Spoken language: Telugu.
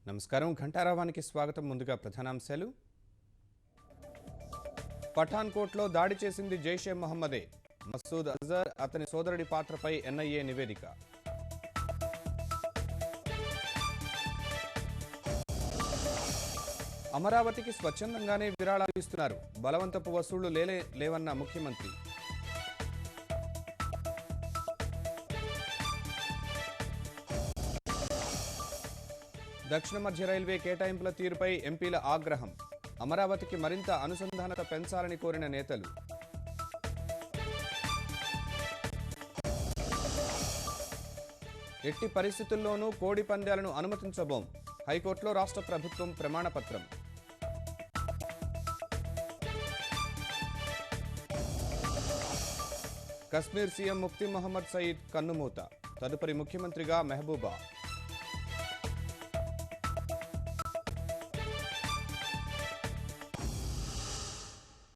నమస్కారం ఘంటారావానికి స్వాగతం. ముందుగా ప్రధానాంశాలు. పఠాన్కోట్లో దాడి చేసింది జైషే మొహమ్మదే. మసూద్ అజర్ అతని సోదరుడి పాత్రపై ఎన్ఐఏ నివేదిక. అమరావతికి స్వచ్ఛందంగానే విరాళాలు ఇస్తున్నారు. బలవంతపు వసూళ్లు లేవన్న ముఖ్యమంత్రి. దక్షిణ మధ్య రైల్వే కేటాయింపుల తీరుపై ఎంపీల ఆగ్రహం. అమరావతికి మరింత అనుసంధానత పెంచాలని కోరిన నేతలు. ఎట్టి పరిస్థితుల్లోనూ కోడి పందాలను అనుమతించబోం. హైకోర్టులో రాష్ట్ర ప్రభుత్వం ప్రమాణపత్రం. కశ్మీర్ సీఎం ముఫ్తీ మహమ్మద్ సయీద్ కన్నుమూత. తదుపరి ముఖ్యమంత్రిగా మెహబూబా.